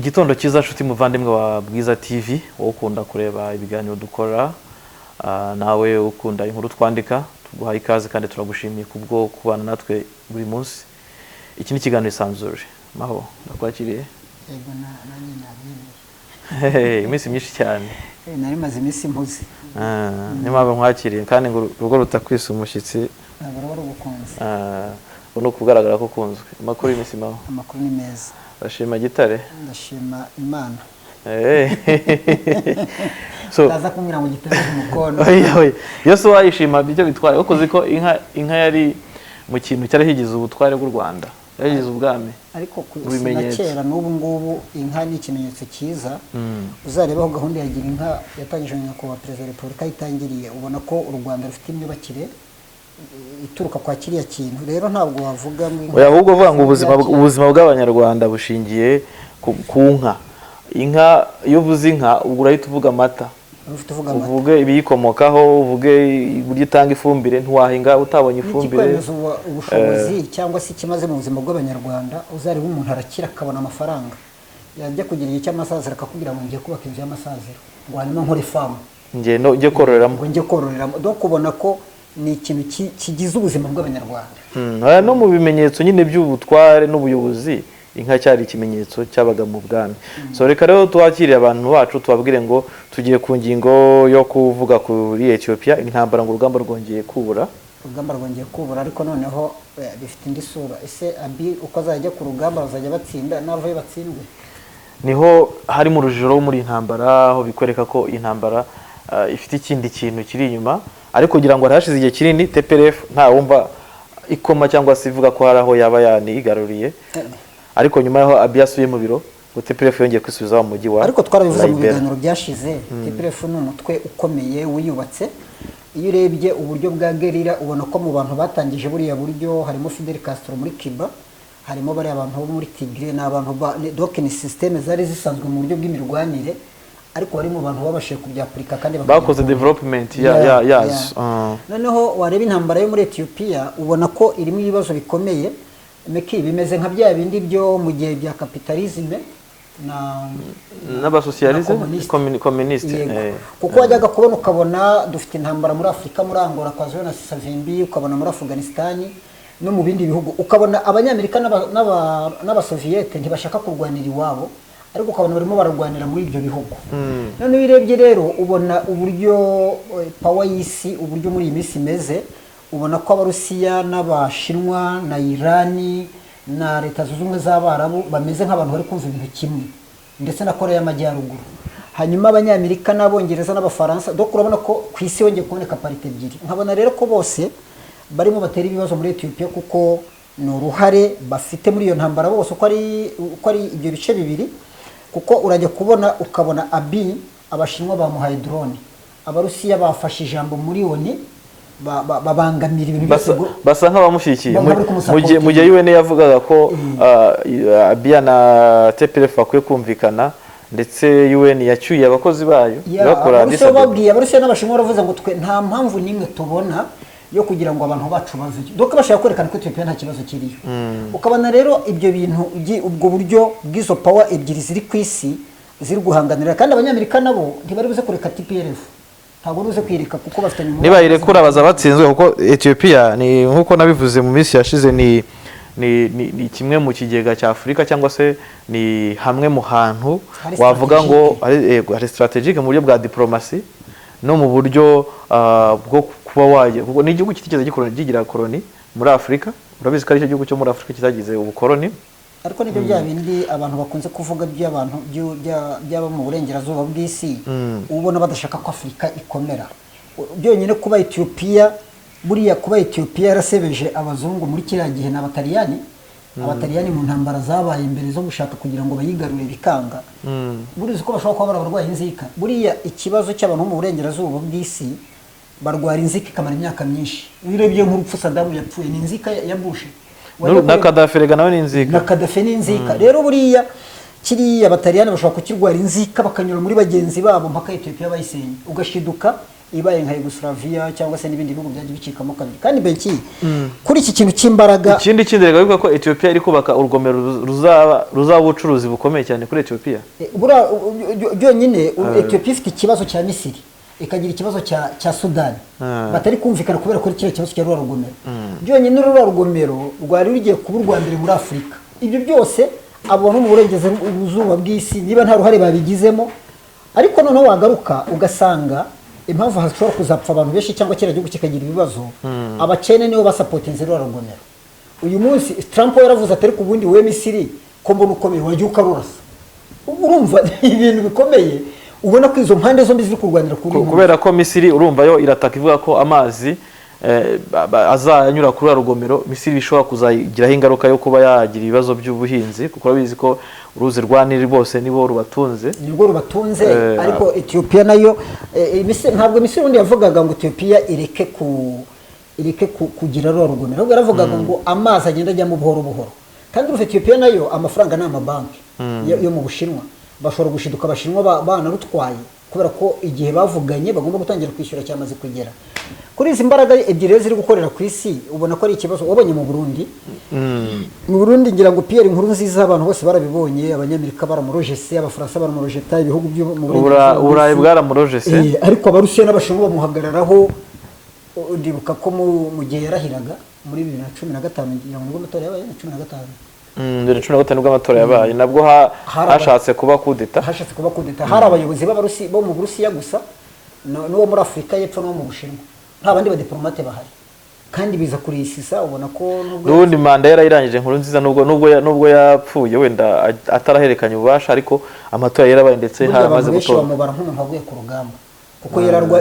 Igitondo cyiza nshuti muvandimwe wa Bwiza TV, wowe ukunda kureba ibiganiro dukora, nawe ukunda inkuru twandika, tuguhaye ikaze kandi turagushimiye kubwo kubana natwe buri munsi. Iki ni ikiganiro isanzure. Maho, ndakwakiriye. Yego nanjye nabiye. Iminsi myinshi cyane. Nari maze iminsi mpuze. Ni mpamvu nkwakiriye kandi ngo urugo rutakwisa umushyitsi. Ntabwo ari ubukunzi. Uno kugaragara ko kunzwe. Amakuru y'imisi maho. Amakuru ni meza. Ndashima Gitare. Ndashima Imana. So ndaza kumbwira ngo Gitare umukono. Oya. Yose wayishima byo bitwaye. Ukoze ko inka yari mu kintu cyari higize ubutware bw'u Rwanda. Yagize ubwami. Ariko kera n'ubu ngubu inka ni ikimenyetso cyiza. Uzarebaho gahunda ya gira inka yatangijwe na Nyakubahwa Perezida wa Repubulika yitangiriye, ubona ko u Rwanda rufite imyubakire ituruka kwa kiriya kintu. Rero ntabwo wavuga oya, ahubwo vuga ngo ubuzima bw'abanyarwanda bushingiye ku nka. Inka iyo uvuze inka ubwo urahita uvuga amata, uvuge ibiyikomokaho, uvuge uburyo itanga ifumbire. Ntiwahinga utabonye ifumbire. Ubushobozi cyangwa se ikimaze mu buzima bw'abanyarwanda, uzareba umuntu arakira akabona amafaranga, yajya kugira igihe cy'amasaziro akakubwira ngo ngiye kubaka inzu y'amasaziro, ngo hanyuma nkore ifamu, njye kororeramo. do kubona ko ni ikintu kigize ubuzima bw'abanyarwanda. No mu bimenyetso nyine by'ubutware n'ubuyobozi, inka cyari ikimenyetso cyabaga mu bwami. So reka rero twakiriye abantu bacu tubabwire ngo tugiye ku ngingo yo kuvuga kuri Ethiopia. Intambara ngo urugamba rwongeye kubura. Ariko noneho bifite indi sura. Ese Abiy uko azajya ku rugamba bazajya batsinda n'abavuye batsindwe? Niho hari mu rujiro muri intambara, aho bikwereka ko intambara ifite ikindi kintu kiri inyuma. Ariko kugira ngo harashize igihe kinini TPLF nta wumva ikoma cyangwa se ivuga ko hari aho yaba yanigaruriye. Ariko nyuma yaho Abiy asuye mu biro, ngo TPLF yongeye kwisubiza mu mujyi wa. Ariko twarabivuze mu biganiro byashize, TPLF ni umutwe ukomeye wiyubatse. Iyo urebye uburyo bwa gerira ubona ko mu bantu batangije buriya buryo harimo Fidel Castro muri Cuba, harimo bari abantu bo muri Tigre, n'abantu donc ni systeme zari zisanzwe mu buryo bw'imirwanire, ariko bari mu bantu babashije kubyapurika kandi bakoze development yazo. Noneho wareba intambara yo muri Ethiopia ubona ko irimo ibibazo bikomeye. Meki bimeze nka bya bindi byo mu gihe bya capitalisme n'abasocialisme communiste. Kuko wajyaga kubona ukabona dufite intambara muri Afrika, muri Angola kwa Jonas Savimbi, ukabona muri Afghanistan no mu bindi bihugu, ukabona abanyamerika n'abasoviete ntibashaka kurwanira iwabo, ariko ukabona barimo bararwanira muri ibyo bihugu. None birebye rero ubona uburyo power y'isi, uburyo muri iyi minsi imeze, ubona ko Abarusiya n'Abashinwa na Irani na Leta Zunze Ubumwe z'Abarabu bameze nk'abantu bari kumva ibintu kimwe, ndetse na Korea y'Amajyaruguru. Hanyuma Abanyamerika n'Abongereza n'Abafaransa, doko urabona ko ku isi yongeye kuboneka parite ebyiri. Nkabona rero ko bose barimo batera ibibazo muri Ethiopia, kuko ni uruhare bafite muri iyo ntambara bose uko ari ibyo bice bibiri. Kuko urajya kubona ukabona Abiy, Abashinwa bamuhaye drone, Abarusiya bafashe ijambo muri ONU, babangamira ibintu byose, basa nk'abamushyigikiye mu gihe UN yavugaga ko Abiy na TPLF bakwiye kumvikana, ndetse UN yacyuye abakozi bayo bakora Abarusiya n'Abashinwa baravuze ngo twe nta mpamvu n'imwe tubona yo kugira ngo abantu bacu baveyo, donc bashaka kwerekana ko Ethiopia nta kibazo kiriyo. Ukabona rero ibyo bintu ubwo buryo bw'izo power ebyiri ziri ku isi ziri guhanganira, kandi Abanyamerika nabo ntibari buze kureka TPLF, ntabwo nuze kwirika kuko bafite nyuma. Niba irekura baza batsinzwe, kuko Ethiopia ni nkuko nabivuze mu minsi yashize, ni kimwe mu kigega cya Afrika, cyangwa se ni hamwe mu hantu wavuga ngo ari strategique mu buryo bwa diplomasi no mu buryo bwo kuba waje, kuko ni igihugu kitigeze gigira koloni muri Afrika. Urabizi ko ari cyo gihugu cyo muri Afrika kitagize ubukoloni. Ariko nibyo bya bindi abantu bakunze kuvuga by'abantu byaba mu burengerazuba bw'isi, ubona badashaka ko Afrika ikomera. Byonyine kuba Ethiopia, buriya kuba Ethiopia yarasebeje abazungu muri kiriya gihe n'Abataliyani mu ntambara zabaye imbere zo gushaka kugira ngo bayigarure bikanga. Buriya uko bashobora kuba barabarwaye inzika. Buriya ikibazo cy'abantu mu burengerazuba bw'isi barwara inzika ikamara imyaka myinshi. Urebye nk'urupfu Saddam yapfuye ni inzika ya Bush. Na Gaddafi rega nawe ni inzika. Na Gaddafi ni inzika. Rero buriya kiriya Abataliyani bashobora kukirwara inzika bakanyura muri bagenzi babo mpaka Ethiopia bayisenye. Ugashiduka ibaye nka Yugoslavia cyangwa se n'ibindi bihugu byagiye bicikamo kabiri. Kandi benki kuri iki kintu cy'imbaraga, ikindi rega bivuga ko Ethiopia iri kubaka urugomero ruzaba ubucuruzi bukomeye cyane kuri Ethiopia. Byonyine Ethiopia ifite ikibazo cya Misiri, ikagira ikibazo cya Sudan, batari kumvikana kubera ko kiriya kibazo cya rugomero. Byonyine rugomero rwari rugiye kuba u Rwanda muri Afurika. Ibyo byose abo mu burengerazuba bw'isi niba nta ruhare babigizemo, ariko noneho wagaruka ugasanga impamvu hashobora kuzapfa abantu benshi cyangwa kiriya gihugu kikagira ibibazo, abakene nibo basapotinze rugomero. Uyu munsi Trump yaravuze atari ku bundi we Misiri ko mbona ukomeye wajya ukarurasa. Urumva ibintu bikomeye, ubona ko izo mpande zombi ziri kurwanira kuri kubera ko Misiri urumva yo irataka ivuga ko amazi azanyura kuri rugomero. Misiri bishobora kuzagiraho ingaruka yo kuba yagira ibibazo by'ubuhinzi, kuko urabizi ko uruzi rwa Nili bose nibo rubatunze, ariko Ethiopia nayo ntabwo Misiri undi yavugaga ngo Ethiopia ireke kugira rugomero, ahubwo yaravugaga ngo amazi agenda ajyamo buhoro buhoro. Kandi urumva Ethiopia nayo amafaranga ni amabanki yo mu Bushinwa, bashobora gushiduka abashinwa banarutwaye kubera ko igihe bavuganye bagomba gutangira kwishyura cyamaze kugera. Kuri izi mbaraga ebyiri ziri gukorera ku isi, ubona ko ari ikibazo. Wabonye mu Burundi, mu Burundi ngira ngo Pierre Nkurunziza abantu bose barabibonye, abanyamerika baramurojese, abafaransa baramurojeta, ibihugu byo mu Burayi bwaramurojese, ariko abarusiya n'abashinwa bamuhagararaho. Ndibuka ko mu gihe yarahiraga muri 2015 ngira ngo amatora yabaye 2015 nibwo amatora yabaye, nabwo hashatse kuba kudeta, hari abayobozi b'abarusi bo mu Burusiya gusa n'uwo muri Afurika y'Epfo no mu Bushinwa, nta bandi badiplomate bahari. Kandi biza kurisisa, ubona ko n'ubundi manda yarayirangije Nkurunziza nubwo yapfuye wenda ataraherekanye ububasha, ariko amatora yarabaye ndetse hamaze gutora. Bamubara nk'umuntu wavuye ku rugamba, kuko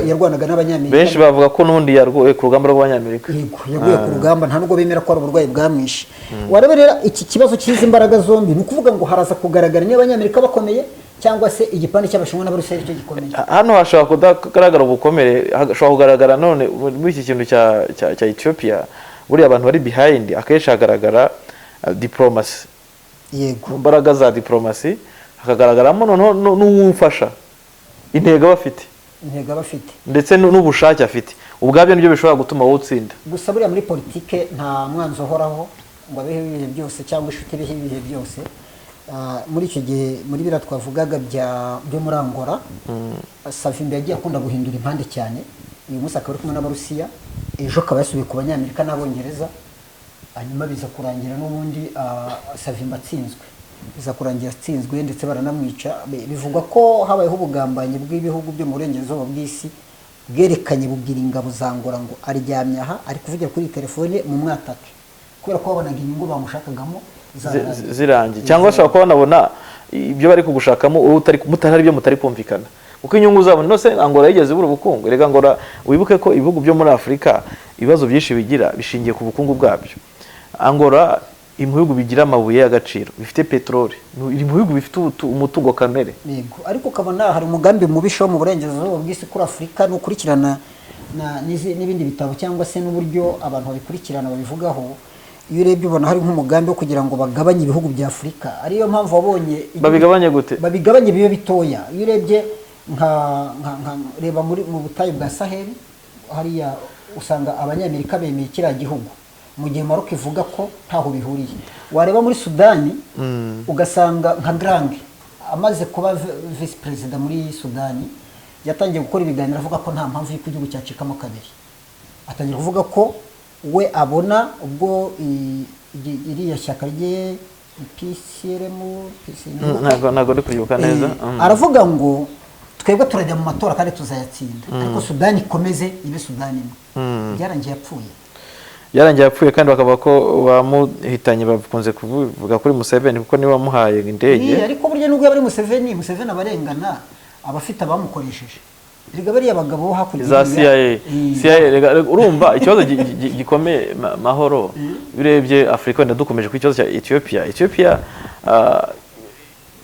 yarwanaga n'abanyamerika. Benshi bavuga ko n'undi yarwaye ku rugamba rw'abanyamerika. Yaguye ku rugamba, nta nubwo bemera ko ari uburwayi bwamwishe. Warebe rero iki kibazo cy'izi imbaraga zombi, ni ukuvuga ngo haraza kugaragara niba abanyamerika bakomeye cyangwa se igipande cy'abashinwa n'abarusiya cyo gikomeye. Hano hashobora kugaragara ubukomere, hashobora kugaragara none muri iki kintu cya Ethiopia, buri abantu bari behind akenshi hagaragara diplomacy. Yego, imbaraga za diplomacy, hakagaragaramo n'uwufasha intego bafite ndetse n'ubushake afite, ubwabyo nibyo bishobora gutuma wowe utsinda. Gusa buriya muri politike nta mwanzo uhoraho ngo abeho ibihe byose cyangwa inshuti ibihe ibihe byose. Muri icyo gihe muri bira twavugaga byo muri Angola, Savimbi yagiye akunda guhindura impande cyane. Uyu munsi akaba ari kumwe n'abarusiya, ejo akaba yasubiye ku banyamerika n'abongereza, hanyuma biza kurangira n'ubundi Savimbi atsinzwe, biza kurangira atsinzwe ndetse baranamwica. Bivugwa ko habayeho ubugambanyi bw'ibihugu byo mu burengerazuba bw'isi bwerekanye bubwira ingabo za Angola ngo aryamye aha ari kuvugira kuri telefone mu mwatake, kubera ko babonaga inyungu bamushakagamo zirangiye, cyangwa se bakaba banabona ibyo bari kugushakamo mutari byo mutari kumvikana, kuko inyungu zabo nose Angola yigeze buri ubukungu. Rega Angola wibuke ko ibihugu byo muri Afurika ibibazo byinshi bigira bishingiye ku bukungu bwabyo. Angola mu bihugu bigira amabuye y'agaciro, bifite peteroli, iri mu bihugu bifite umutungo kamere. Yego, ariko ukabona hari umugambi mubisho mu burengerazuba bw'isi kuri Afurika n'ukurikirana n'ibindi bitabo cyangwa se n'uburyo abantu babikurikirana babivugaho. Iyo urebye ubona hari nk'umugambi wo kugira ngo bagabanye ibihugu bya Afurika. Ariyo mpamvu wabonye babigabanye gute? Babigabanye bibe bitoya. Iyo urebye nka reba mu butayu bwa Sahel, hariya usanga abanyamerika bemeye kiriya gihugu, mu gihe Maroc ivuga ko ntaho bihuriye. Wareba muri Sudani ugasanga nka Grang amaze kuba vice president muri Sudani, yatangiye gukora ibiganiro avuga ko nta mpamvu y'uko igihugu cyacikamo kabiri. Atangiye kuvuga ko we abona ubwo iriya shyaka rye PCRM ntago ndi kwibuka neza, aravuga ngo twebwe turajya mu matora kandi tuzayatsinda, ariko Sudani ikomeze ibe Sudani imwe. Byarangiye yapfuye kandi bakavuga ko bamuhitanye, bakunze kuvuga kuri Museveni kuko niwe wamuhaye indege. Ariko burya nubwo yari Museveni abarengana abafite abamukoresheje. Riga bari abagabo bo hakurya za CIA. Urumva ikibazo gikomeye mahoro birebye Afrika wenda dukomeje ku ikibazo cya Ethiopia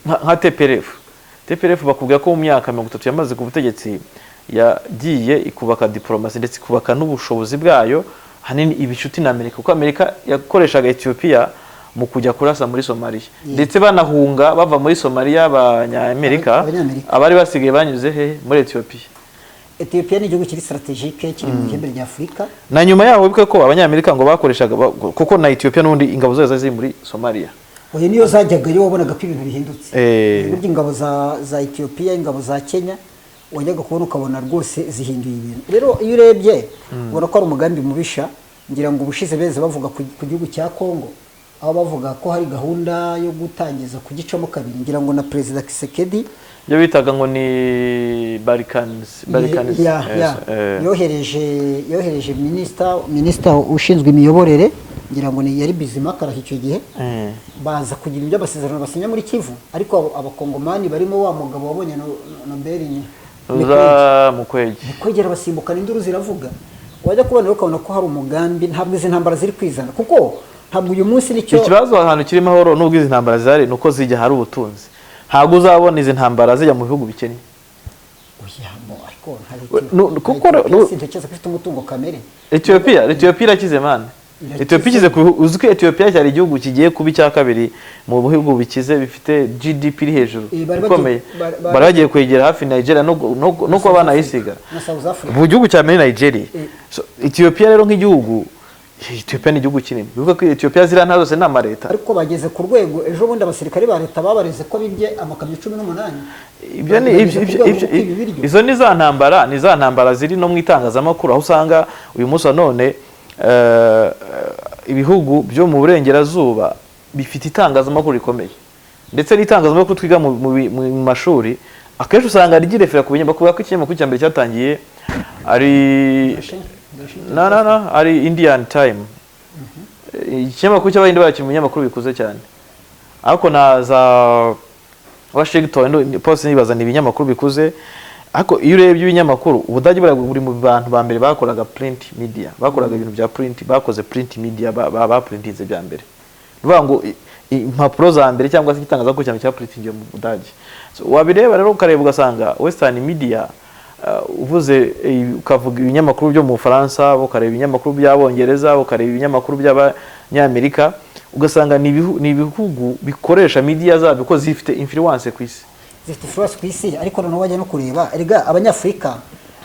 nka TPLF bakubwira ko mu myaka 30 yamaze ku butegetsi yagiye ikubaka diplomasi ndetse ikubaka n'ubushobozi bwayo hanini ibicuti na Amerika, kuko Amerika yakoreshaga Ethiopia mu kujya kurasa muri Somalia ndetse banahunga bava muri Somalia abanyamerika abari basigaye banyuze he muri Ethiopia. Ethiopia ni igihugu kiri strategique kiri mu ihembe rya Afurika. Na nyuma yaho wibuke ko abanyamerika ngo bakoreshaga kuko na Ethiopia n'undi ingabo zose ziri muri Somalia. Oya niyo zajyaga yo wabonaga ko ibintu bihindutse. Burya ingabo za Ethiopia, ingabo za Kenya wajyaga kubona ukabona rwose zihinduye ibintu. Rero iyo urebye ubona ko ari umugambi mubisha, ngira ngo ubushize beze bavuga ku gihugu cya Kongo, aho bavuga ko hari gahunda yo gutangiza kugicamo kabiri, ngira ngo na President Kisekedi yo bitaga ngo ni Balkans yohereje minister ushinzwe imiyoborere, ngira ngo ni yari Bizimana icyo gihe, baza kugira ibyo basezerano basinya muri Kivu, ariko abakongomani barimo wa mugabo wabonye Nobel Mukwege basimbukana induru ziravuga. Wajya kubona ukabona ko hari umugambi, ntabwo izi ntambara ziri kwizana, kuko ntabwo uyu munsi nicyo ikibazo ahantu kiri mahoro n'ubwo izi ntambara zari nuko zijya hari ubutunzi. Ntabwo uzabona izi ntambara zijya mu bihugu bikennye. umutungo kamere. Ethiopia irakize man. Ethiopia ikize uzi ko Ethiopia cyari igihugu kigiye kuba icya kabiri mu bihugu bikize bifite GDP iri hejuru ikomeye. Baragiye kwegera hafi Nigeria no kuba banayisiga. Mu gihugu cya Nigeria. Ethiopia rero nk'igihugu, Ethiopia ni igihugu kinini. Bivuga ko Ethiopia zira nta zose n'ama leta. Ariko bageze ku rwego ejo bundi abasirikare ba leta babareze ko bibye amakamyo 18. Ibyo ni izo ni za ntambara ziri no mu itangazamakuru, aho usanga uyu munsi none ibihugu byo mu burengerazuba bifite itangazamakuru rikomeye, ndetse n'itangazamakuru twiga mu mashuri akenshi usanga rigirefera ku binyamakuru. Ko ikinyamakuru cya mbere cyatangiye ari Indian Time, ikinyamakuru cy'abahinde bakiri mu binyamakuru bikuze cyane, ariko na za Washington Post nibaza ni ibinyamakuru bikuze. Ariko iyo urebye ibinyamakuru, Ubudage buri mu bantu ba mbere bakoraga print media, bakoraga ibintu bya print, bakoze print media, baprintinze bya mbere. Nuvuga ngo impapuro za mbere cyangwa se igitangazamakuru cyane cya printing mu Budage. Wabireba rero ukareba ugasanga Western media, uvuze ukavuga ibinyamakuru byo mu Faransa, ukareba ibinyamakuru by'Abongereza, ukareba ibinyamakuru by'Abanyamerika, ugasanga ni ibihugu bikoresha media zabo ko zifite influence ku isi. Zifite influence ku isi. Ariko noneho wajya no kureba erega Abanyafurika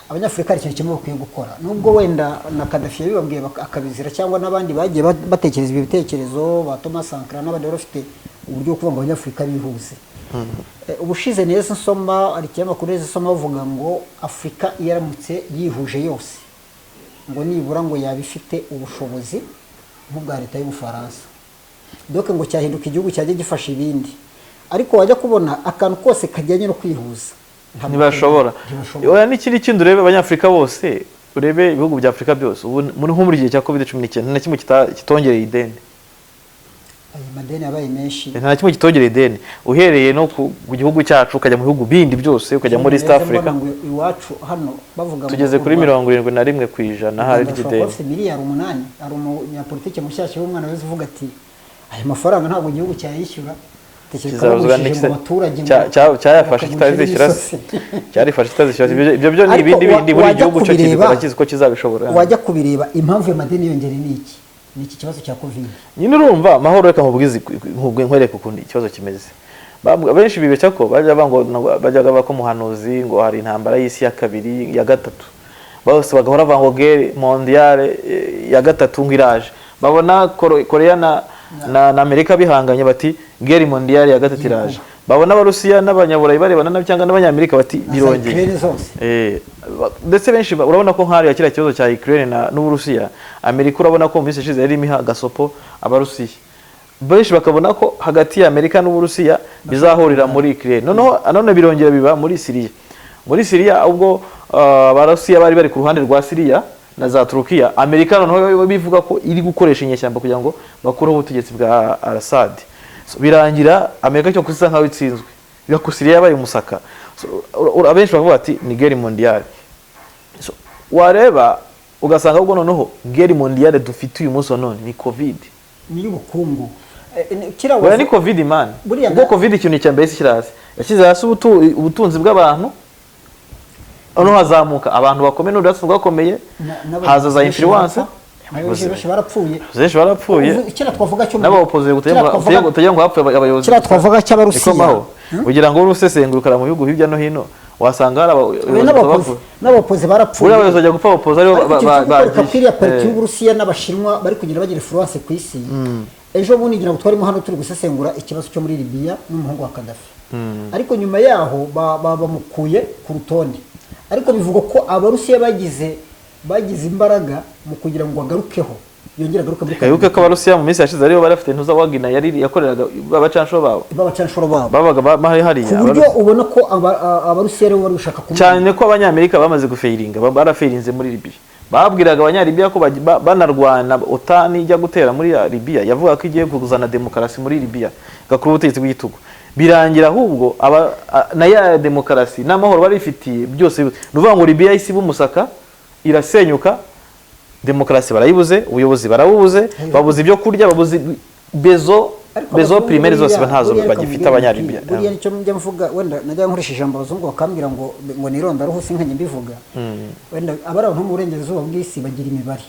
ari ikintu kimwe bakwiye gukora, nubwo wenda na Gaddafi yabibabwiye akabizira, cyangwa n'abandi bagiye batekereza ibyo bitekerezo, ba Thomas Sankara n'abandi bafite uburyo kuvuga ngo Abanyafurika bihuze. Ubushize neza nsoma ari ikinyamakuru neza nsoma bavuga ngo Afurika yaramutse yihuje yose, ngo nibura ngo yabifite ubushobozi nk'ubwa leta y'Ubufaransa, doke ngo cyahinduka igihugu cyajya gifasha ibindi. Ariko wajya kubona akantu kose kajyanye no kwihuza ntibashobora. Oya n'ikindi kintu urebe Abanyafurika bose, urebe ibihugu bya Afurika byose ubu muri gihe cya COVID-19 nta kimwe kitongereye ideni. Ayo madeni yabaye menshi, nta kimwe kitongereye ideni, uhereye no ku gihugu cyacu ukajya mu bihugu bindi byose, ukajya muri East Africa. Iwacu hano bavuga tugeze kuri 71% hari igideni. Miliyari 8 ari umunyapolitike mushyashya w'umwana wese uvuga ati aya mafaranga ntabwo igihugu cyayishyura. Kizabuzwa cyayafashe kitazishyura, cyarifashe kitazishyura. Ibyo byo ni ibindi buri gihugu cyo kibikora kizi ko kizabishobora. Wajya kubireba impamvu y'amadeni yongera ni iki kibazo cya Covid. Nyine urumva mahoro, reka nkubwize nkwereke ukundi ikibazo kimeze. Benshi bibeshya ko bajyaga bako muhanuzi ngo hari intambara y'isi ya kabiri ya gatatu, bose bagahora bavuga ngo guerre mondiale ya gatatu ngiraje, babona Korea na Amerika bihanganye bati guerre mondiale ya gatatu iraje, babona Abarusiya n'Abanyaburayi barebana cyangwa n'Abanyamerika bati birongeye. Ndetse benshi urabona ko nk'ari yakira kibazo cya Ukraine n'Uburusiya, Amerika urabona ko mu minsi ishize yari imiha gasopo Abarusiya, benshi bakabona ko hagati ya Amerika n'Uburusiya bizahurira muri Ukraine. None birongera biba muri Syria ubwo Abarusiya bari ku ruhande rwa Syria na za Turkiya, Amerika noneho bivuga ko iri gukoresha inyeshyamba kugira ngo bakureho ubutegetsi bwa Assad. Birangira Amerika cyo kusa nkaho itsinzwe, bigakusiriya yabaye umusaka. Abenshi bavuga ati ni guerre mondiale. Wareba ugasanga ubwo noneho guerre mondiale dufite uyu munsi none ni Covid, ni ubukungu. Oya ni Covid man, ubwo Covid ikintu cyambere kirasi yashyize hasi ubutunzi bw'abantu, noneho hazamuka abantu bakomeye n'udatse bakomeye, haza za influence. Benshi barapfuye. Kira twavuga cyo n'abaopozeye gutega ngo hapfuye abayobozi. Kira twavuga cy'Abarusiya kugira ngo urusesengurukara mu bihugu hirya no hino, wasanga hari n'abapozi barapfuye uriya abayobozi bajya gupfa abapozi aribo bagiye kuri ya pariti y'Uburusiya n'Abashinwa bari kugenda bagira influence ku isi. Ejo bundi ngira ngo twarimo hano turi gusesengura ikibazo cyo muri Libya n'umuhungu wa Gaddafi, ariko nyuma yaho bamukuye ku rutonde, ariko bivugwa ko Abarusiya bagize imbaraga mu kugira ngo agarukeho, yongera agaruka muri Kayibuke ko Abarusiya mu minsi yashize aribo bari bafite ntuza Wagner yari yakoreraga babacanshuro babo babaga hariya, ku buryo ubona ko Abarusiya rero bari gushaka cyane ko Abanyamerika bamaze gufeiringa, barafeirinze muri Libya. Babwiraga Abanyalibiya ko banarwana OTAN ijya gutera muri Libya, yavuga ko igiye kuzana demokarasi muri Libya, gakuru ubutegetsi bw'igitugu, birangira ahubwo na ya demokarasi n'amahoro bari ifitiye byose nuvuga ngo Libya isi bumusaka irasenyuka, demokarasi barayibuze, ubuyobozi barabubuze, babuze ibyo kurya, babuze bezo primaire zose ntazo bagifite Abanyalibiya. Buriya nicyo njya mvuga, wenda najya nkoresha ijambo abazungu bakambwira ngo nironda ruhu sinkanye mbivuga, wenda abari abantu mu burengerazuba bw'isi bagira imibare.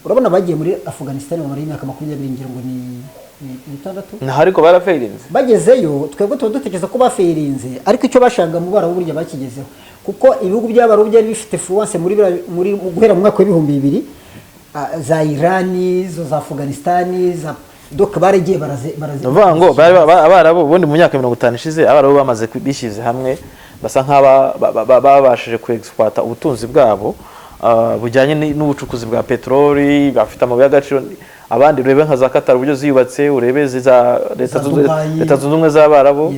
Urabona bagiye muri Afghanistan bamara imyaka 20 ngira ngo ni 6 na hariko barafeirinze, bagezeyo twebwe tuba dutekereza ko bafeirinze, ariko icyo bashanga mu bara burya bakigezeho, kuko ibihugu by'abarabu byari bifite influence muri guhera mu mwaka wa 2000 za Irani, za Afghanistan, za donc baragiye bavuga ngo abarabu ubundi mu myaka 50 ishize abarabu bamaze bishyize hamwe, basa nk'ababashije kuexploita ubutunzi bwabo bujyanye n'ubucukuzi bwa petroli, bafite amabuye y'agaciro. Abandi urebe nka za Qatar uburyo ziyubatse, urebe za leta zunze ubumwe z'abarabu,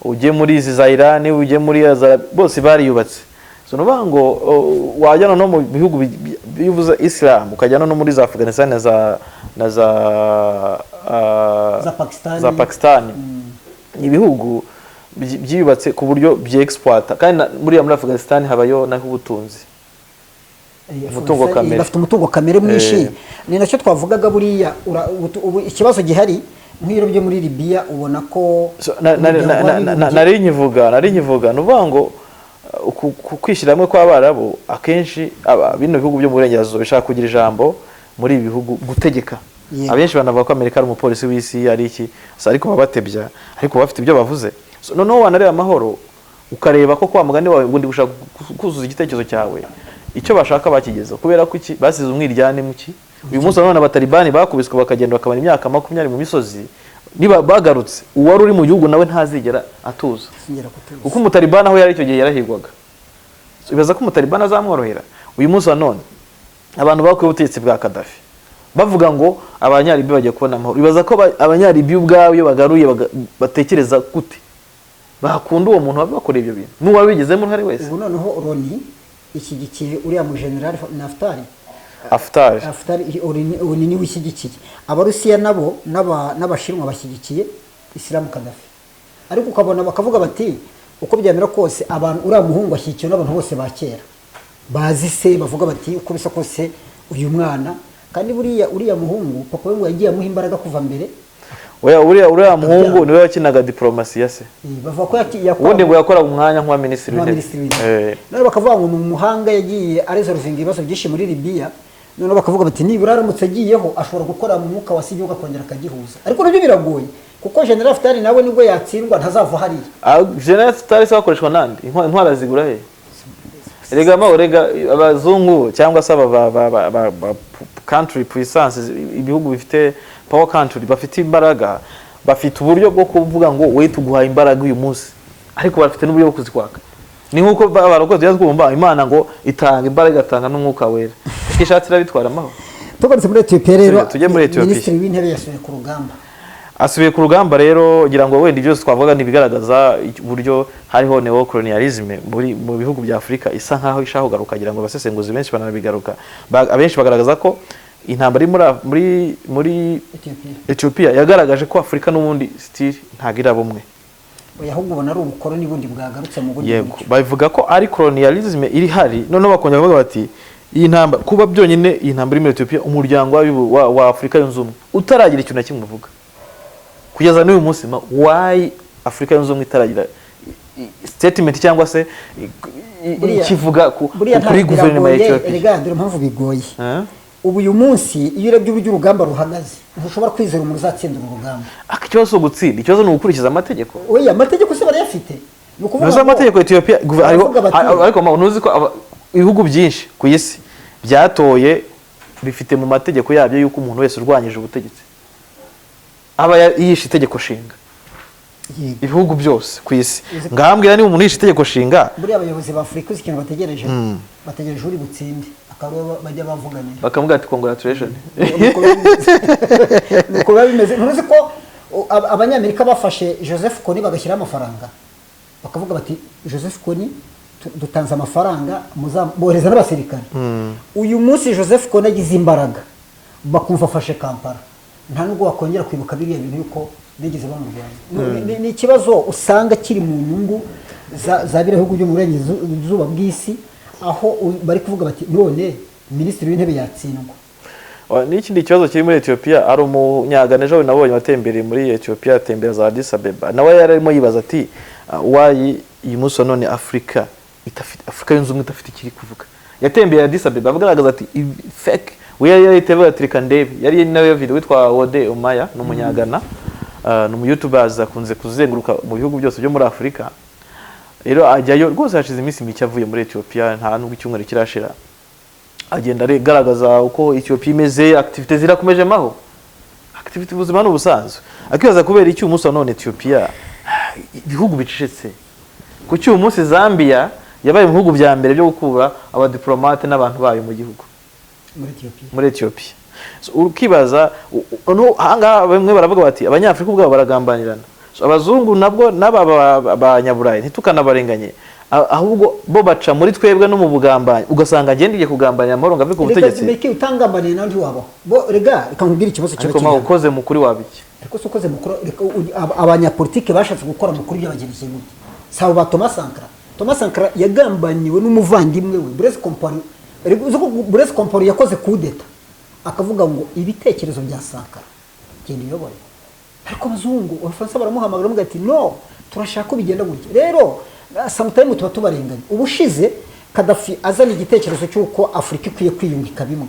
ujye muri izi za Irani, ujye muri bose bariyubatse. So nuvuga ngo wajyana no mu bihugu bivuza Islam, ukajyana no muri za Afghanistan na za Pakistan, ibihugu byiyubatse ku buryo byexploita, kandi muri Afghanistan habayo naho ubutunzi, umutungo kamere, bafite umutungo kamere mwinshi. Ni nacyo twavugaga buriya ikibazo gihari nk'iro byo muri Libya, ubona ko nari nyivuga nuvuga ngo kwishyiramo kw'abarabu akenshi bino bihugu byo mu burengerazuba bishaka kugira ijambo muri ibi bihugu, gutegeka. Abenshi banavuga ko Amerika ari umupolisi w'isi, ari iki, ariko babatebya, ariko bafite ibyo bavuze. Noneho wanareba amahoro ukareba ko kwa mugani wawe ubundi gushaka kuzuza igitekerezo cyawe, icyo bashaka bakigezeho, kubera ko iki basize umwiryane muki. Uyu munsi none abatalibani bakubiswe bakagenda bakamara imyaka 20 mu misozi, niba bagarutse uwari uri mu gihugu nawe ntazigera atuza, kuko umutalibani aho yari icyo gihe yarahigwaga. Ibaza ko umutalibani azamworohera. Uyu munsi none abantu bakuye ubutegetsi bwa Gaddafi bavuga ngo Abanyalibiya bagiye kubona amahoro. Ibaza ko Abanyalibiya ubwabo iyo bagaruye batekereza gute, bakunda uwo muntu wabakoreye ibyo bintu n'uwabigezemo hari wese. Ubu noneho Loni ishyigikiye uriya mu General Haftar ni wishyigikiye. Abarusiya nabo n'Abashinwa bashyigikiye Islam Gaddafi, ariko ukabona bakavuga bati uko byamera kose abantu uriya muhungu ashyigikiwe n'abantu bose ba kera bazi se, bavuga bati uko bisa kose uyu mwana, kandi uriya muhungu papa we ngo yagiye amuha imbaraga kuva mbere. Uriya muhungu niwe wakinaga diplomasi ya se, bavuga ko ubundi ngo yakora umwanya nk'uwa minisitiri w'intebe. None bakavuga ngo ni umuhanga yagiye aresolvinga ibibazo byinshi muri Libya. None bakavuga bati nibura aramutse agiyeho ashobora gukora mu mwuka wa sivyo akongera akagihuza, ariko nabyo biragoye kuko General Haftar nawe nibwo yatsindwa ntazava hariya. General Haftar sakoreshwa nandi intwara zigura he? Rega abazungu cyangwa se country puissance, ibihugu bifite power country bafite imbaraga, bafite uburyo bwo kuvuga ngo we tuguhaye imbaraga uyu munsi, ariko bafite n'uburyo bwo kuzikwaka. Ni nkuko abarokozi yazwumva Imana ngo itanga imbaraga, atanga n'umwuka wera, ikishatira bitwara amahoro. Tugarutse muri Ethiopia rero, tujye muri Ethiopia. Minisitiri w'intebe yasubiye ku rugamba. Asubiye ku rugamba rero, ngira ngo wenda byose twavuga nibigaragaza uburyo hariho neocolonialism mu bihugu bya Afrika isa nkaho ishaho garuka, ngira ngo abasesenguzi benshi banabigaruka. Abenshi bagaragaza ko intambara muri Ethiopia yagaragaje ko Afrika n'ubundi still ntagira bumwe. Ahubwo ubona ari ubukoroni bundi bwagarutse mu bundi. Yego, bavuga ko ari colonialism iri hari, none bakongera bavuga bati iyi ntambara kuba byonyine iyi ntambara muri Ethiopia umuryango wa Afrika yunze ubumwe utaragira ikintu na kimwe uvuga kugeza n'uyu munsi. Why Afrika yunze ubumwe itaragira statement cyangwa se ikivuga kuri guverinoma ya Ethiopia? Erega dore mpamvu bigoye. Ubu uyu munsi iyo urebye uburyo urugamba ruhagaze ntushobora kwizera umuntu uzatsinda urugamba. Ikibazo gutsinda, ikibazo ni ugukurikiza amategeko. Oya, amategeko se barayafite. Nuza amategeko Ethiopia ariko ntuzi ko ibihugu byinshi ku isi byatoye bifite mu mategeko yabyo yuko umuntu wese urwanyije ubutegetsi aba yishe itegeko shinga. Ibihugu byose ku isi ngambwira niba umuntu yishe itegeko shinga, buriya abayobozi ba Afurika uzi ikintu bategereje, bategereje uri butsinde akaba bajya bavuganira bakavuga ati congratulation. Nuko biba bimeze. Ntuzi ko abanyamerika bafashe Joseph Kony bagashyiraho amafaranga bakavuga bati Joseph Kony dutanze amafaranga bohereza n'abasirikare. Uyu munsi Joseph Kony agize imbaraga bakumva afashe Kampala, nta nubwo wakongera kwibuka biriya bintu yuko bigeze bamurwanya. Ni ikibazo usanga kiri mu nyungu za biriya bihugu byo mu burengerazuba bw'isi, aho bari kuvuga bati none minisitiri w'intebe yatsindwa. N'ikindi kibazo kiri muri Ethiopia, ari umunyagana ejo nabonye watembereye muri Ethiopia, atembera za Addis Abeba, nawe yarimo yibaza ati wayi iyi munsi none Afurika yunze ubumwe idafite ikiri kuvuga. Yatembeye Addis Abeba agaragaza ati fake we yari yitevuye ati reka ndebe, yari nawe video witwa Wode Omaya n'umunyagana, n'umu YouTubers akunze kuzenguruka mu bihugu byose byo muri Afurika. Rero ajyayo rwose hashize iminsi mike avuye muri Ethiopia, nta nubwo icyumweru kirashira, agenda agaragaza uko Ethiopia imeze, activite zirakomeje maho, activite ubuzima n'ubusanzwe. Akibaza kubera iki umunsi none Ethiopia ibihugu bicecetse, ku cyuyu munsi Zambia yabaye mu bihugu bya mbere byo gukura abadiplomate n'abantu bayo mu gihugu muri Ethiopia. Ukibaza hanga bamwe baravuga bati abanyafrika ubwabo baragambanirana, abazungu nabwo n'abanyaburayi ntitukanabarenganye, ahubwo bo baca muri twebwe no mu bugambanyi, ugasanga agendiye kugambanira amahoro ngave ku butegetsi. Reka utangambaniye nandi wabo bo rega reka nkubwira ikibazo cyawe. Ariko ukoze mukuri wabiki, ariko ukoze mukuru abanyapolitike bashatse gukora mukuru by'abagenzi gute. Sabo ba Thomas Sankara yagambaniwe n'umuvandimwe we Blaise Compaoré yakoze kudeta akavuga ngo ibitekerezo bya Sankara genda uyobore, ariko abazungu abafaransa baramuhamagara muga ati no turashaka ko bigenda gutya. Rero sometimes tuba tubarenganya. Ubushize Gaddafi azana igitekerezo cy'uko Afurika ikwiye kwiyungika bimwe,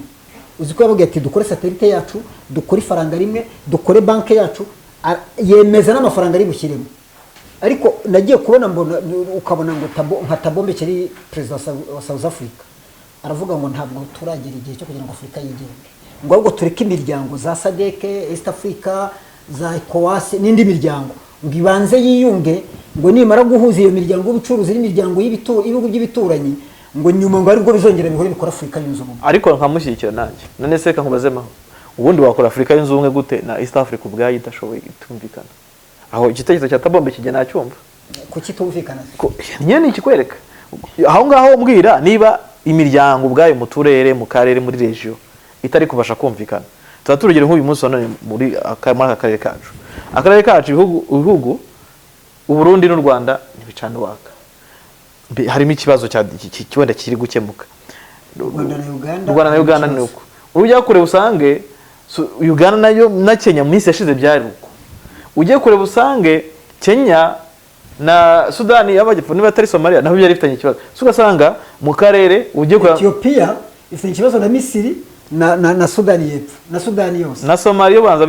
uzi ko yavuga ati dukore satellite yacu, dukore faranga rimwe, dukore banke yacu, yemeza n'amafaranga ari bushyiremo. Ariko nagiye kubona mbona ukabona ngo Thabo Mbeki ari president wa South Africa aravuga ngo ntabwo turagera igihe cyo kugira ngo Afurika yigenge, ngo ahubwo tureke imiryango za SADC, East Africa, za ECOWAS n'indi miryango ngo ibanze yiyunge, ngo nimara guhuza iyo miryango y'ubucuruzi n'imiryango y'ibihugu by'ibituranyi ngo nyuma ngo aribwo bizongera bihore bikora Afurika yunze ubumwe. Ariko nkamushyigikira nanjye, none se nkubazemaho ubundi wakora Afurika yunze ubumwe gute na East Africa ubwayo idashoboye itumvikana? Aho igitekerezo cya Thabo Mbeki kigena cyumva kuki tumvikana nyene ikikwereka aho ngaho mbwira niba imiryango ubwayo mu turere mu karere muri region itari kubasha kumvikana. Tuba turugere nk'uyu munsi none muri akarere kacu, akarere kacu ibihugu Uburundi n'u Rwanda ntibicana waka, harimo ikibazo cya kiwenda kiri gukemuka. Rwanda na Uganda ni uko ujya kure usange Uganda nayo na Kenya mu minsi yashize byari uko, ugiye kure usange Kenya na Sudani y'Amajyepfo niba atari Somalia naho byari bifitanye ikibazo. Ugasanga mu karere ugiye kure Ethiopia ifite ikibazo na Misiri na Sudani y'Epfo na Sudani yose na Somalia banza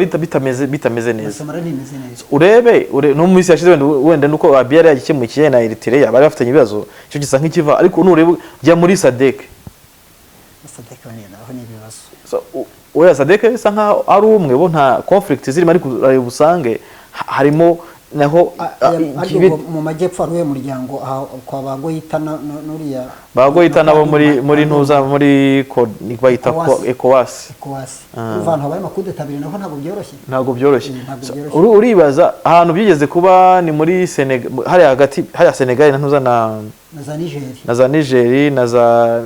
bitameze neza. Somalia ni imeze neza. Urebe no mu minsi yashize wenda nuko ABR yagikemukiye na Eritrea bari bafitanye ibibazo cyo gisa nk'ikiva, ariko nurebe jya muri SADC naho ni ibibazo. So oya SADC bisa nkaho ari umwe bo nta conflict zirimo, ariko ubusange harimo naho mu majyepfo ari umuryango kwa bagoyitana n'uriya bagoyitana bo muri ntuza muri bayita ECOWAS uvantu bari makude tabiri naho ntabwo byoroshye. Uribaza ahantu byigeze kuba ni muri Senegal, hari hagati hari Senegal na ntuza na za Niger na za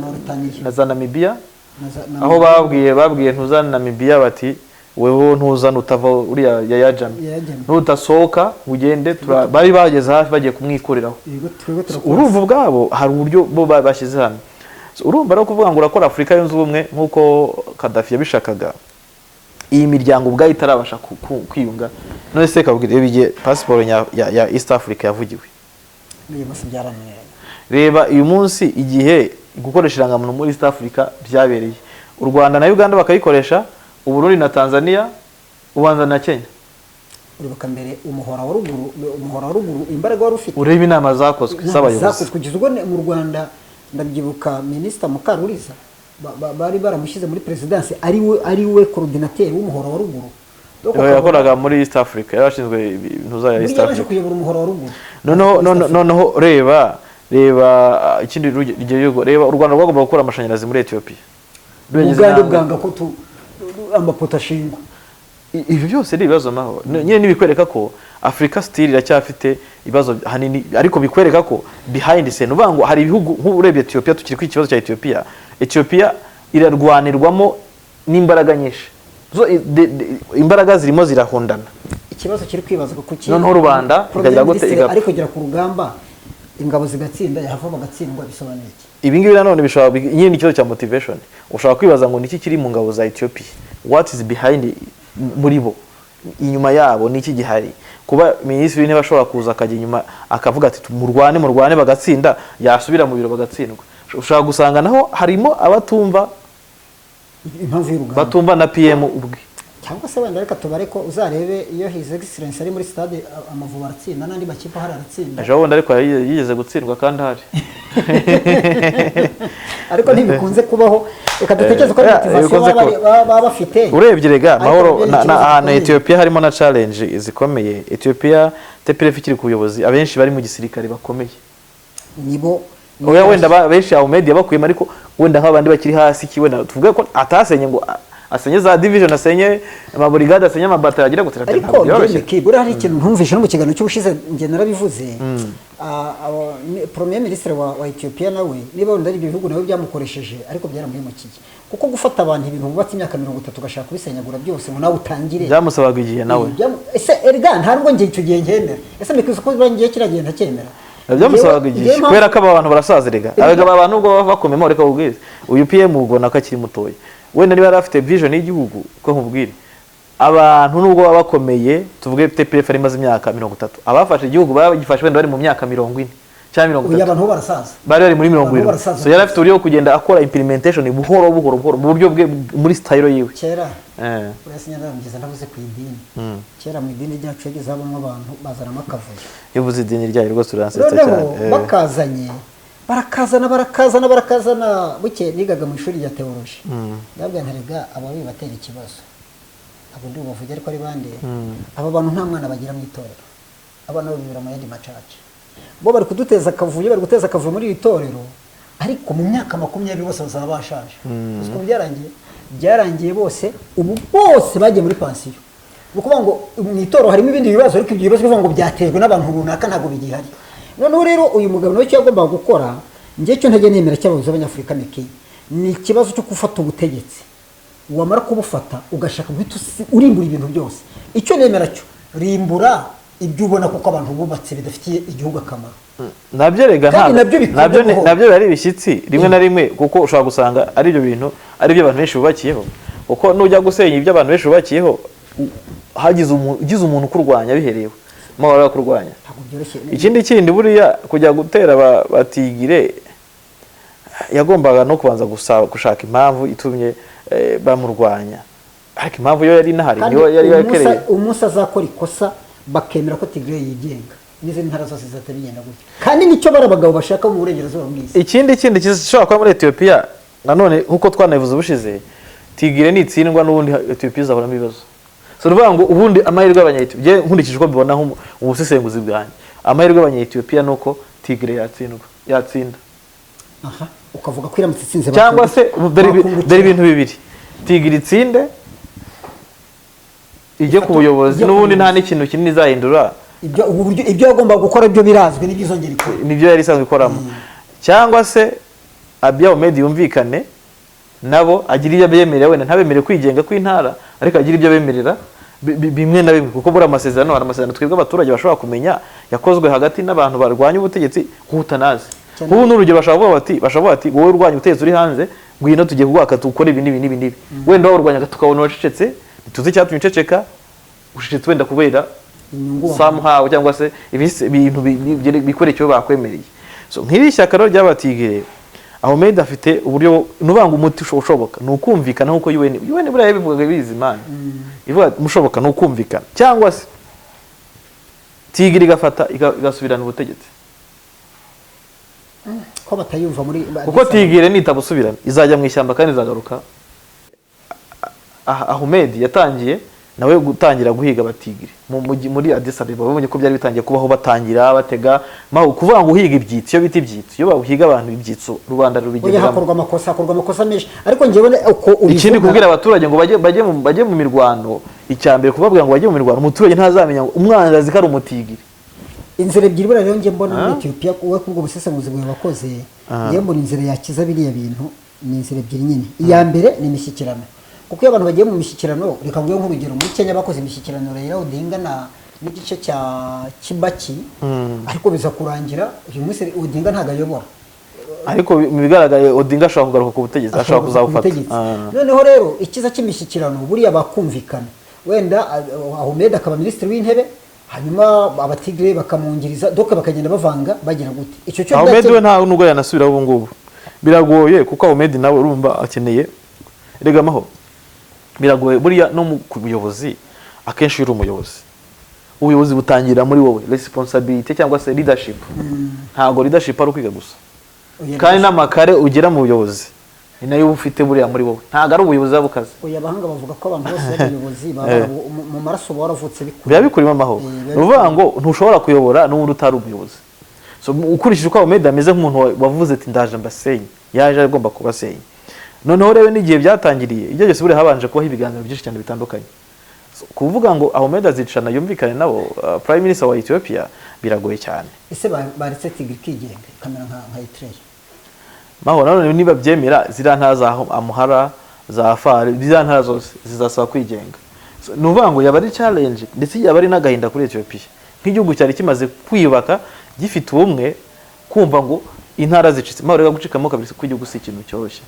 Mauritania na za Namibia, aho babwiye ntuza Namibia bati wewe ntuzana utava uriya yajamye nutasohoka ugende, bari bageze hafi bagiye kumwikoreraho. Urumva ubwabo hari uburyo bo bashyize hamwe. Urumva no kuvuga ngo urakora Afurika yunze ubumwe nkuko Gaddafi yabishakaga, iyi miryango ubwayo itarabasha kwiyunga. None se kabwire bigiye passport ya East Africa yavugiwe reba uyu munsi igihe gukoresha irangamuntu muri East Africa byabereye, u Rwanda na Uganda bakayikoresha, Uburundi na Tanzania, Ubanza na Kenya. uribuka mbere umuhora wa ruguru imbaraga wari ufite ureba inama zakozwe z'abayobozi kugeza ubwo mu Rwanda ndabyibuka Minisita Mukaruriza bari baramushyize muri presidansi ari we coordinateur w'umuhora wa ruguru yakoraga muri East Africa yarashinzwe ibintu za East Africa yaje kuyobora umuhora wa ruguru noneho reba ikindi rugero reba u Rwanda rwagomba gukora amashanyarazi muri Ethiopia Uganda bwanga ko amapoto ashingwa ibyo byose ni ibibazo naho nyine nibikwereka ko Africa still iracyafite ibibazo hanini ariko bikwereka ko behind the scene ubango hari ibihugu nk'urebye Ethiopia tukiri ku ikibazo cya Ethiopia irarwanirwamo n'imbaraga nyinshi imbaraga zirimo zirahondana ikibazo kiri kwibaza ko kuki noneho Rwanda ikajya gute ariko kugera ku rugamba ingabo zigatsinda yahava bagatsindwa bisobanuye iki ibi ngibi nanone bishobora nyine n'ikibazo cya motivation ushobora kwibaza ngo niki kiri mu ngabo za Ethiopia what is behind muri bo inyuma yabo niki gihari kuba minisitiri w'intebe ashobora kuza akajya inyuma akavuga ati murwane bagatsinda yasubira mu biro bagatsindwa ushobora gusanga naho harimo abatumva impamvu y'urugamba batumva na PM ubwe cyangwa se wenda reka tubare ko uzarebe iyo His Excellency ari muri stade Amavubi aratsinda n'andi makipe hari aratsinda ejo bundi ariko yigeze gutsindwa kandi hari ariko ntibikunze kubaho reka dutekereze ko motivation baba bafite urebye rega mahoro ahantu Ethiopia harimo na challenge zikomeye Ethiopia TPLF ikiri ku buyobozi abenshi bari mu gisirikare bakomeye nibo wenda benshi aho media bakuyemo ariko wenda nk'abandi bakiri hasi kiwenda tuvuge ko atasenye ngo asenye za division asenye amabrigade asenye amabata yagira gutera ariko buri hari ikintu ntumvishe no mu kiganiro cy'ubushize nge narabivuze premier ministre wa Ethiopia nawe niba wenda ari ibihugu nawe byamukoresheje ariko byaramuhemukiye kuko gufata abantu ibintu bubatse imyaka 30 ugashaka kubisenyagura byose ngo nawe utangire byamusabaga igihe nawe ese erga ntabwo ngiye icyo gihe ngendera ese mbikiza ko bangiye kiragenda cyemera byamusabaga igihe kubera ko abantu barasazirega abagabo abantu ubwo bakomemo reka ubwize uyu PM ubona ko akiri mutoya wenda niba yarafite vision y'igihugu ko nkubwire abantu nubwo baba bakomeye tuvuge TPLF ari maze imyaka 30 abafashe igihugu bagifashe wenda bari mu myaka 40 cyangwa 30 uyu abantu barasaza bari muri 40 so yarafite uriyo kugenda akora implementation buhoro mu buryo bwe muri style yiwe kera urasinya ndamugize ndavuze ku idini kera mu idini ryacu yageze habamo abantu bazana makavuyo yavuze idini ryayo rwose uransetsa cyane bakazanye barakazana buke nigaga mu ishuri rya theology ndabwa ntarega ababi batera ikibazo abo ndi bavuga ariko ari bande aba bantu nta mwana bagira mu itorero abana babibira mu yandi macaca bo bari kuduteza akavuyo bari guteza akavuyo muri iri torero ariko mu myaka 20 bose bazaba bashaje uko byarangiye bose ubu bose bagiye muri pansiyo ukuvuga ngo mu itorero harimo ibindi bibazo ariko ibyo bibazo bivuga ngo byatejwe n'abantu runaka ntago bigihari noneho rero uyu mugabo nawe cyagomba gukora ngiye cyo ntajye nemera cy'abayobozi b'Abanyafurika ni ikibazo cyo gufata ubutegetsi wamara kubufata ugashaka guhita urimbura ibintu byose icyo nemera cyo rimbura ibyo ubona kuko abantu bubatse bidafitiye igihugu akamaro nabyo rega nabyo bari bishyitsi rimwe na rimwe kuko ushobora gusanga ari ibyo bintu ari byo abantu benshi bubakiyeho kuko nujya gusenya ibyo abantu benshi bubakiyeho ugize umuntu kurwanya biherewe mahoro kurwanya ikindi buriya kujya gutera batigire yagombaga no kubanza gushaka impamvu itumye bamurwanya ariko impamvu yo yari inahari niyo yari yakereye umunsi azakora ikosa bakemera ko Tigray yigenga n'izindi ntara zose zatabigenda gutyo kandi nicyo barabagabo bashaka mu burengerazuba bw'isi ikindi kizishobora kuba muri Ethiopia nanone nkuko twanabivuze ubushize Tigray nitsindwa n'ubundi Ethiopia izahoramo ibibazo so ruvuga ngo ubundi amahirwe y'Abanya-Ethiopia nkurikije uko mbibona ubusesenguzi bwanjye amahirwe y'Abanya-Ethiopia nuko Tigray yatsinda aha ukavuga ko iramutse itsinze cyangwa se dore ibintu bibiri Tigray itsinde ijye ku buyobozi n'ubundi nta n'ikintu kinini izahindura ibyo agomba gukora byo birazwi n'ibizongera ikora nibyo yari isanzwe ikoramo cyangwa se Abiy Ahmed yumvikane nabo agira ibyo abemerera wenda ntabemere kwigenga kw'intara ariko agira ibyo abemerera bimwe na bimwe kuko buri amasezerano hari amasezerano twebwe abaturage bashobora kumenya yakozwe hagati n'abantu barwanya ubutegetsi nk'utanazi ubu n'urugero bashobora bati wowe urwanya ubutegetsi uri hanze ngwino tugiye kugwaka tukore ibi n'ibi wenda urwanya tukabona wacecetse tuzi icyatumye uceceka ucecetse wenda kubera somehow cyangwa se ibintu bikoreye icyo bakwemereye so nk'iri shyaka rero ry'abatigire Ahmed afite uburyo nubanga umuti ushoboka nukumvikana nkuko UN buriya bivuga bizimana ivuga mushoboka nukumvikana cyangwa se Tigiri igafata igasubirana ubutegetsi ko batayumva muri kuko Tigiri nitabusubirana izajya mu ishyamba kandi izagaruka. Ahmed yatangiye nawe gutangira guhiga abatigiri muri Addis Ababa, babonye ko byari bitangiye kubaho, batangira batega kuvuga ngo uhiga ibyitso, iyo bita ibyitso, iyo bahiga abantu ibyitso rubanda rubigenderamo. Hakorwa amakosa menshi, ariko njyewe uko uri ikindi kubwira abaturage ngo bajye mu mirwano, icyambere kubabwira ngo bajye mu mirwano, umuturage ntazamenya umwanzi ko ari umutigiri. Inzira ebyiri buriya rero njye mbona muri Ethiopia, wowe kubwo busesenguzi bwawe wakoze, njye mbona inzira yakiza biriya bintu ni inzira ebyiri nyine. Iya mbere ni imishyikirano, kuko iyo abantu bagiye mu mishyikirano, reka nguye nk'urugero muri Kenya bakoze imishyikirano Raila Odinga n'igice cya Kibaki, ariko biza kurangira uyu munsi Odinga ntabwo ayobora, ariko mu bigaragaye Odinga ashobora kugaruka ku butegetsi, ashobora kuzabufata. Noneho rero ikiza cy'imishyikirano buriya bakumvikana, wenda Ahmed akaba minisitiri w'intebe, hanyuma abatigre bakamungiriza, doka bakagenda bavanga bagira gute. Icyo cyo Ahmed we nta nubwo yanasubira ubu ngubu, biragoye kuko Ahmed nawe urumva akeneye regamaho, biragoye buriya no mu buyobozi. Akenshi uri umuyobozi, ubuyobozi butangira muri wowe, responsibility cyangwa se leadership. Ntago leadership ari ukwiga gusa, kandi n'amakare ugera mu buyobozi ni nayo ufite buriya muri wowe, ntago ari ubuyobozi bukaze. Oya, abahanga bavuga ko abantu bose b'abayobozi baba mu maraso baravutse biba bikurimo amahoro. Uvuga ngo ntushobora kuyobora n'undi utari umuyobozi. So ukurikije uko Ahmed ameze nk'umuntu wavuze ati ndaje mbasenye, yaje agomba kubasenya. Noneho rero n'igihe byatangiriye, ibyo byose buri habanje kubaho ibiganiro byinshi cyane bitandukanye. Kuvuga ngo Ahmed azicana yumvikane nabo Prime Minister wa Ethiopia biragoye cyane. Ese baretse Tigiri kigenga kamera nka Eritrea maho, none niba byemera zira ntaza amuhara za Afari, zira ntaza zose zizasaba kwigenga. Nuvuga ngo yaba ari challenge ndetse yaba ari n'agahinda kuri Ethiopia, nk'igihugu cyari kimaze kwiyubaka gifite ubumwe, kumva ngo intara zicitse maho rega gucikamo kabisa ku gihugu si ikintu cyoroshye.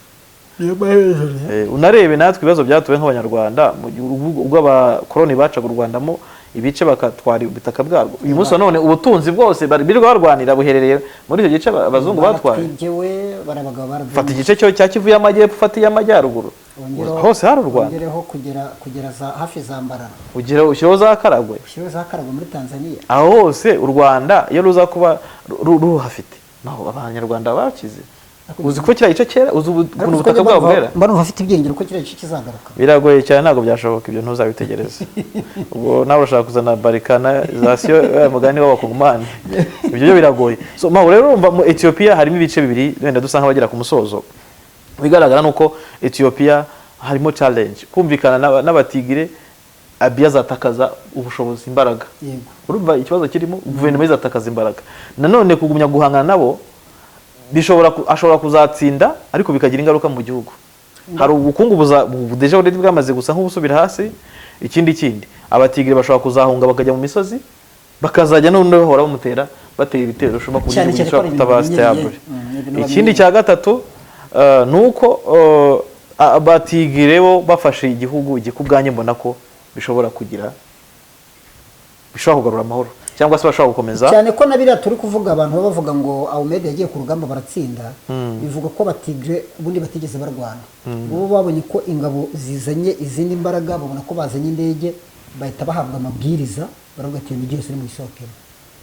Unarebe natwe ibibazo byatuwe nk'abanyarwanda mu gihugu ubwo abakoloni bacaga u Rwandamo ibice bakatwara ubutaka bwarwo. Uyu munsi none ubutunzi bwose birirwa barwanira buherereye muri icyo gice abazungu batwaye. Fata igice cyo cya Kivu y'Amajyepfo, fata y'Amajyaruguru, hose hari u Rwanda, ongereho kugera za hafi za Mbarara, ugera ushyiraho za Karagwe, muri Tanzania. Aho hose u Rwanda iyo ruza kuba ruhafite naho abanyarwanda bakize. Uzi ko kira gice kera, uzi ukuntu ubutaka bwabo bwera, mbona ufite ibyiringiro ko kira gice kizagaruka. Biragoye cyane, ntabwo byashoboka, ibyo ntuzabitegereza. Ubwo nawe ushaka kuzana barikanizasiyo mugani w'abakongomani, ibyo biragoye. So maho rero urumva mu Ethiopia harimo ibice bibiri, wenda dusa nk'abagera ku musozo. Bigaragara nuko Ethiopia harimo challenge kumvikana n'abatigire. Abiy azatakaza ubushobozi, imbaraga. Urumva ikibazo kirimo, guverinoma izatakaza imbaraga. Nanone kugumya guhangana nabo ashobora kuzatsinda, ariko bikagira ingaruka mu gihugu. Hari ubukungu deja already bwamaze gusa nk'ubusubira hasi. Ikindi abatigire bashobora kuzahunga bakajya mu misozi, bakazajya none bahora bamutera batera ibitero shuma ku gihugu gishobora kutaba stable. Ikindi cya gatatu nuko abatigire bo bafashe igihugu igikubwanye, mbona ko bishobora kugarura amahoro, cyangwa se bashobora gukomeza cyane ko nabira turi kuvuga abantu bavuga ngo Ahmed yagiye ku rugamba baratsinda. Bivuga ko batigre ubundi batigeze barwana, bo babonye ko ingabo zizanye izindi mbaraga, babona ko bazanye indege, bahita bahabwa amabwiriza, baravuga ati imigi yose ni mu isokero,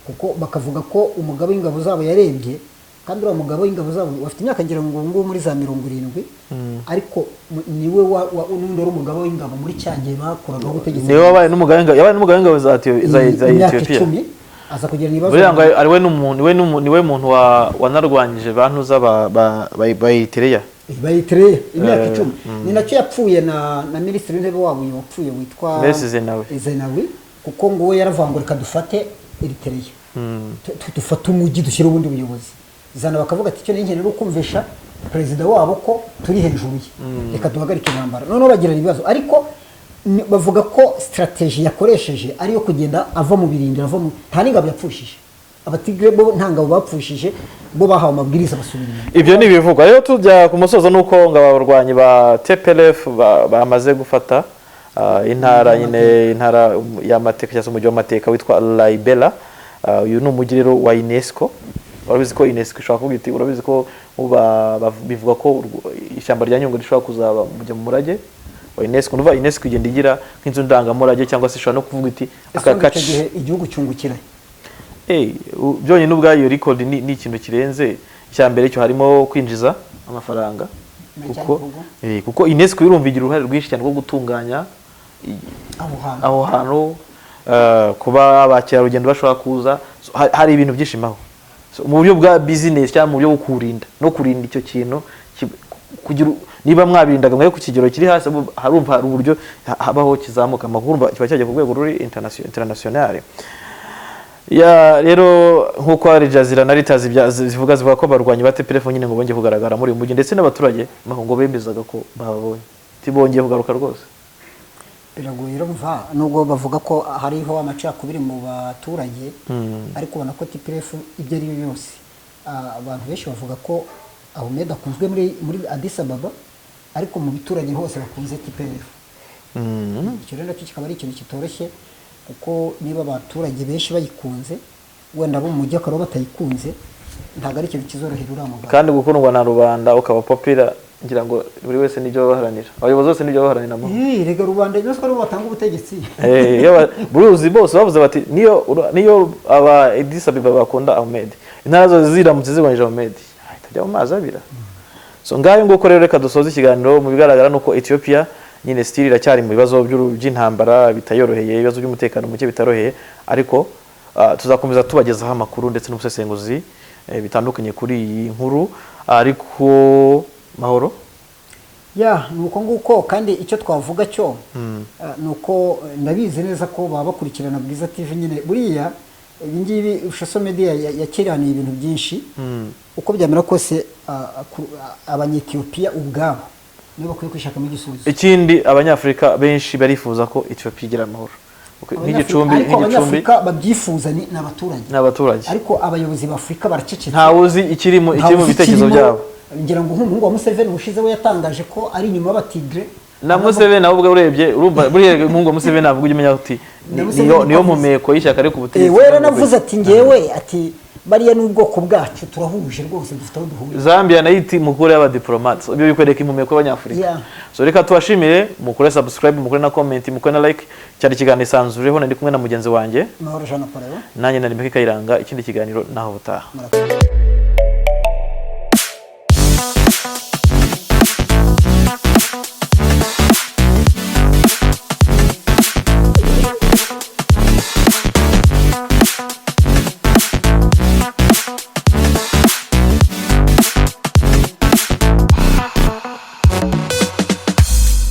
kuko bakavuga ko umugabo w'ingabo zabo yarebye, kandi uriya mugabo w'ingabo zabo bafite imyaka ngira ngo muri za 70, ariko niwe n'undi wari umugabo w'ingabo muri cyangiye bakoraga ubutegetsi, niwe yabaye n'umugabo w'ingabo za Ethiopia. Aza kugira nibazo ariwe niwe muntu wanarwanyije bantuza ba Eritrea imyaka 10. Ni nacyo yapfuye na minisitiri w'intebe wabo yapfuye witwa Zenawi, kuko ngo we yaravangurika dufate Eritrea, dufate umujyi dushyira ubundi buyobozi. Zana bakavuga ati cyo n'inkenera ukumvisha perezida wabo ko turi hejuru ye, reka duhagarike intambara. None bagira ibibazo, ariko bavuga ko strategy yakoresheje ariyo kugenda ava mu birindiro, nta n'ingabo yapfushije. Abatigre bo nta ngabo bapfushije, bo bahawe amabwiriza basubira inyuma. Ibyo ni bivugwa. Rero tujya ku musozo nuko ngo abarwanyi ba TPLF bamaze gufata intara y'amateka cyangwa umujyi w'amateka witwa Laibela. Uyu ni umujyi rero wa UNESCO. Urabizi ko UNESCO ishobora kuvuga iti, urabizi ko bivuga ko ishyamba rya Nyungwe rishobora kuzaba mu murage wa UNESCO. Nuva UNESCO igenda igira nk'inzu ndangamurage, cyangwa se ishobora no kuvuga iti aka gace igihugu cyungukira byonyine ubwayo record ni ikintu kirenze. Icya mbere cyo harimo kwinjiza amafaranga kuko UNESCO irumva igira uruhare rwinshi cyane rwo gutunganya aho hantu, kuba abakerarugendo bashobora kuza, hari ibintu byinshi maho mu buryo bwa business cyangwa mu buryo bwo kurinda no kurinda icyo kintu kugira niba mwabirindaga mwe ku kigero kiri hasi, harumva hari uburyo habaho kizamuka amakuru kiba cyajya ku rwego ruri international. Ya rero nkuko Al Jazeera na Reuters zivuga ko barwanya bate telefone nyine ngo bongeye kugaragara muri umujyi, ndetse n'abaturage ngo bemezaga ko babonye tibongeye kugaruka rwose. Biragoye rumva nubwo bavuga ko hariho amacakubiri mu baturage, ariko ubona ko TPLF ibyo ari yose abantu benshi bavuga ko Ahmed akunzwe muri Addis Ababa, ariko mu biturage hose bakunze TPLF. Icyo rero kikaba ari ikintu kitoroshye, kuko niba abaturage benshi bayikunze, wenda bo mu mujyi akaba batayikunze, ntabwo ari ikintu kizorohera uramuga. Kandi gukundwa na rubanda ukaba popular, ngira ngo buri wese nibyo baharanira, abayobozi bose nibyo baharanira mu rega rubanda byose ko batanga ubutegetsi. Buruzi bose bavuze bati niyo aba Addis Ababa bakunda Ahmed, intara zose ziramutse zibonje Ahmed ahita mu mazi abira. So ngayo nguko rero reka dusoza ikiganiro. Mu bigaragara nuko Ethiopia nyine still iracyari mu bibazo by'intambara bitayoroheye, ibibazo by'umutekano muke bitoroheye, ariko tuzakomeza tubagezaho amakuru ndetse n'ubusesenguzi bitandukanye kuri iyi nkuru. Ariko Mahoro nuko nguko, kandi icyo twavuga cyo nuko ndabizi neza ko baba bakurikirana Bwiza TV nyine buriya ibingibi social media yakiraniye ibintu byinshi, uko byamera kose abanyetiyopiya ubwabo niba bakwiye kwishakamo igisubizo. Ikindi abanyafrika benshi barifuza ko Ethiopia igira amahoro, nk'igicumbi abanyafrika babyifuza ni abaturage, ariko abayobozi b'Afrika baracecetse, nta uzi ikiri mu bitekerezo byabo. Ngira ngo nk'umuhungu wa Museveni ushize we yatangaje ko ari inyuma y'abatigre na Museveni, ahubwo urebye urumva buriya umuhungu wa Museveni avuga ujye umenya uti niyo mumeko y'ishyaka ariko ubutegetsi. We navuze ati ngewe ati bariya n'ubwoko bwacu turahuje rwose, dufite aho duhuje. Zambia nayo iti mukuru y'abadiplomats, ibyo bikwereka impumeko y'abanyafrika. So reka tubashimire, mukore subscribe, mukore na comment, mukore na like. Cyari ikiganiro isanzureho, ndi kumwe na mugenzi wanjye Mahoro Jean Paul, nanjye na Nimeka Kayiranga. Ikindi kiganiro naho butaha.